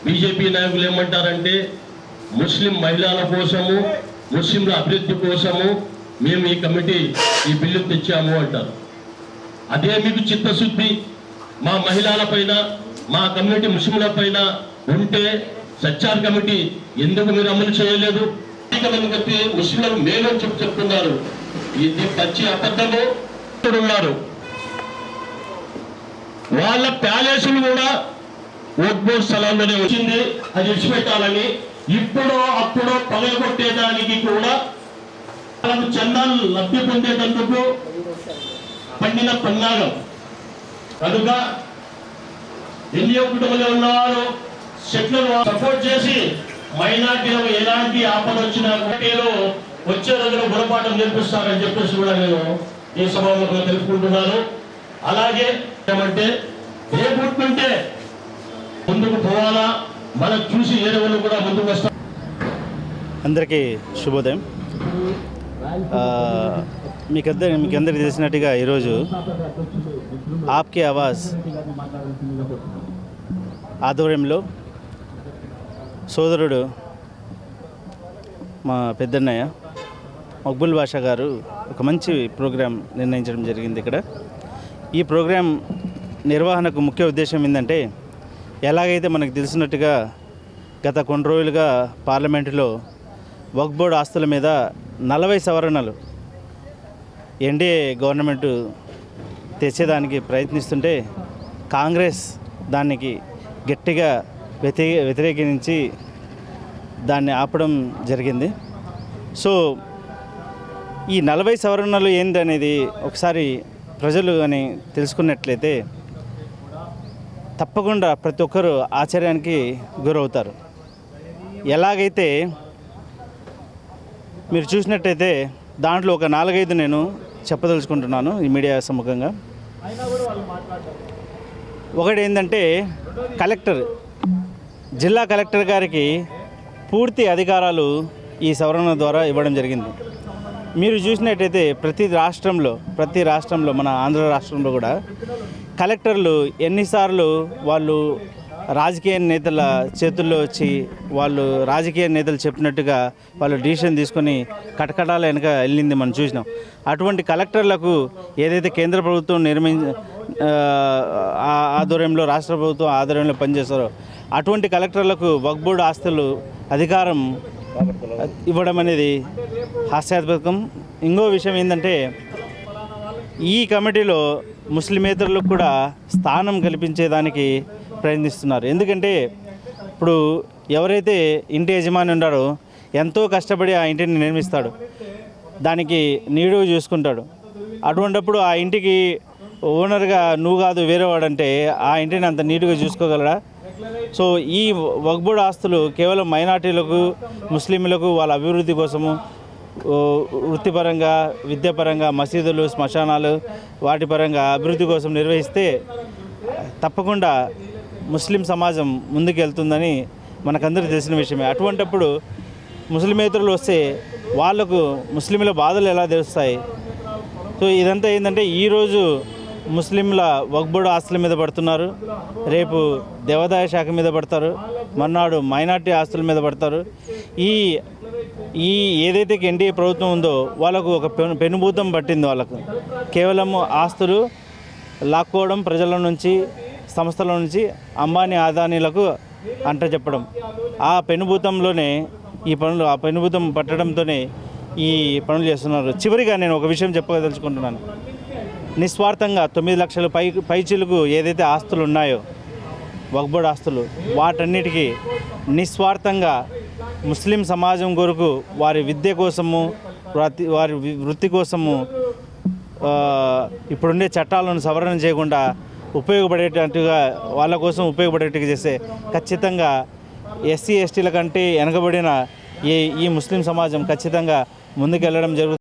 BJP నాయకులు ఏమంటారంటే ముస్లిం మహిళల కోసము ముస్లింల అభివృద్ధి కోసము మేము ఈ కమిటీ ఈ బిల్లు తెచ్చాము అంటారు. అదే మీకు చిత్తశుద్ధి మా మహిళల పైన మా కమ్యూనిటీ ముస్లింల పైన ఉంటే సచ్చార్ కమిటీ ఎందుకు మీరు అమలు చేయలేదు? ముస్లింలకు మేలు చెప్తున్నారు. ఇది పచ్చి అబద్ధము. ఉన్నారు వాళ్ళ ప్యాలెస్లు కూడా ఓట్బోర్డ్ స్థలాల్లోనే వచ్చింది, అది విడిచిపెట్టాలని. ఇప్పుడో అప్పుడో పగలగొట్టేదానికి కూడా వాళ్ళకు చందాలు లబ్ధి పొందేటందుకు పండిన పన్నాగం. కనుక ఎన్నియో కుటుంబంలో ఉన్నవారు సెట్లను సపోర్ట్ చేసి మైనార్టీలకు ఎలాంటి ఆపద వచ్చినా పోటీలో వచ్చే రోజున గుణపాఠం నేర్పిస్తారని చెప్పేసి కూడా నేను ఈ సభలో తెలుసుకుంటున్నాను. అలాగే ఏమంటే ఏ పుట్టుంటే ముందుకు పోవాలా, మనం చూసి ఏ రోజులు కూడా ముందుకు వస్తాం. అందరికీ శుభోదయం. మీకందరికీ తెలిసినట్టుగా ఈరోజు ఆప్కే ఆవాజ్ ఆధ్వర్యంలో సోదరుడు మా పెద్దన్నయ్య మక్బుల్ బాషా గారు ఒక మంచి ప్రోగ్రాం నిర్ణయించడం జరిగింది. ఇక్కడ ఈ ప్రోగ్రాం నిర్వహణకు ముఖ్య ఉద్దేశం ఏంటంటే, ఎలాగైతే మనకు తెలిసినట్టుగా గత కొన్ని రోజులుగా పార్లమెంటులో వక్ఫ్ బోర్డు ఆస్తుల మీద 40 సవరణలు ఎన్డీఏ గవర్నమెంట్ తెచ్చేదానికి ప్రయత్నిస్తుంటే కాంగ్రెస్ దానికి గట్టిగా వ్యతిరేకించి దాన్ని ఆపడం జరిగింది. సో ఈ 40 సవరణలు ఏంటి అనేది ఒకసారి ప్రజలు కానీ తెలుసుకున్నట్లయితే తప్పకుండా ప్రతి ఒక్కరూ ఆశ్చర్యానికి గురవుతారు. ఎలాగైతే మీరు చూసినట్టయితే దాంట్లో ఒక 4-5 నేను చెప్పదలుచుకుంటున్నాను ఈ మీడియా సముఖంగా. ఒకటి ఏంటంటే, జిల్లా కలెక్టర్ గారికి పూర్తి అధికారాలు ఈ సవరణ ద్వారా ఇవ్వడం జరిగింది. మీరు చూసినట్టయితే ప్రతి రాష్ట్రంలో మన ఆంధ్ర రాష్ట్రంలో కూడా కలెక్టర్లు ఎన్నిసార్లు వాళ్ళు రాజకీయ నేతల చేతుల్లో వచ్చి వాళ్ళు రాజకీయ నేతలు చెప్పినట్టుగా వాళ్ళు డిసిషన్ తీసుకొని కటకటాల వెనక వెళ్ళింది మనం చూసినాం. అటువంటి కలెక్టర్లకు ఏదైతే కేంద్ర ప్రభుత్వం ఆధ్వర్యంలో రాష్ట్ర ప్రభుత్వం ఆధ్వర్యంలో పనిచేస్తారో అటువంటి కలెక్టర్లకు వక్ఫ్ బోర్డు ఆస్తులు అధికారం ఇవ్వడం అనేది హాస్యాస్పదం. ఇంకో విషయం ఏంటంటే, ఈ కమిటీలో ముస్లిమేతరులకు కూడా స్థానం కల్పించేదానికి ప్రయత్నిస్తున్నారు. ఎందుకంటే ఇప్పుడు ఎవరైతే ఇంటి యజమాని ఉన్నారో ఎంతో కష్టపడి ఆ ఇంటిని నిర్మిస్తాడు, దానికి నీడుగా చూసుకుంటాడు. అటువంటిప్పుడు ఆ ఇంటికి ఓనర్గా నువ్వు కాదు వేరేవాడంటే ఆ ఇంటిని అంత నీట్గా చూసుకోగలరా? సో ఈ వక్ఫ్ బోర్డు ఆస్తులు కేవలం మైనార్టీలకు ముస్లింలకు వాళ్ళ అభివృద్ధి కోసము వృత్తిపరంగా విద్యాపరంగా మసీదులు శ్మశానాలు వాటి పరంగా అభివృద్ధి కోసం నిర్వహిస్తే తప్పకుండా ముస్లిం సమాజం ముందుకు వెళ్తుందని మనకందరికీ తెలిసిన విషయమే. అటువంటిప్పుడు ముస్లిమేతరులు వస్తే వాళ్లకు ముస్లింల బాధలు ఎలా తెలుస్తాయి? సో ఇదంతా ఏంటంటే, ఈరోజు ముస్లింల వక్ఫ్ బోర్డు ఆస్తుల మీద పడుతున్నారు, రేపు దేవాదాయ శాఖ మీద పడతారు, మర్నాడు మైనార్టీ ఆస్తుల మీద పడతారు. ఈ ఏదైతే ఎన్డీఏ ప్రభుత్వం ఉందో వాళ్ళకు ఒక పెనుభూతం పట్టింది. వాళ్ళకు కేవలం ఆస్తులు లాక్కోవడం, ప్రజల నుంచి సంస్థల నుంచి అంబానీ అదానీలకు అంట చెప్పడం, ఆ పెనుభూతంలోనే ఈ పనులు ఆ పెనుభూతం పట్టడంతోనే ఈ పనులు చేస్తున్నారు. చివరిగా నేను ఒక విషయం చెప్పదలుచుకుంటున్నాను. నిస్వార్థంగా 9 లక్షల పైచిలకు ఏదైతే ఆస్తులు ఉన్నాయో వక్ఫ్ బోర్డు ఆస్తులు, వాటన్నిటికీ నిస్వార్థంగా ముస్లిం సమాజం కొరకు వారి విద్య కోసము వారి వృత్తి కోసము ఇప్పుడుండే చట్టాలను సవరణ చేయకుండా ఉపయోగపడేటట్టుగా వాళ్ళ కోసం ఉపయోగపడేట్టుగా చేస్తే ఖచ్చితంగా ఎస్సీ ఎస్టీల కంటే వెనకబడిన ఈ ముస్లిం సమాజం ఖచ్చితంగా ముందుకెళ్ళడం జరుగుతుంది.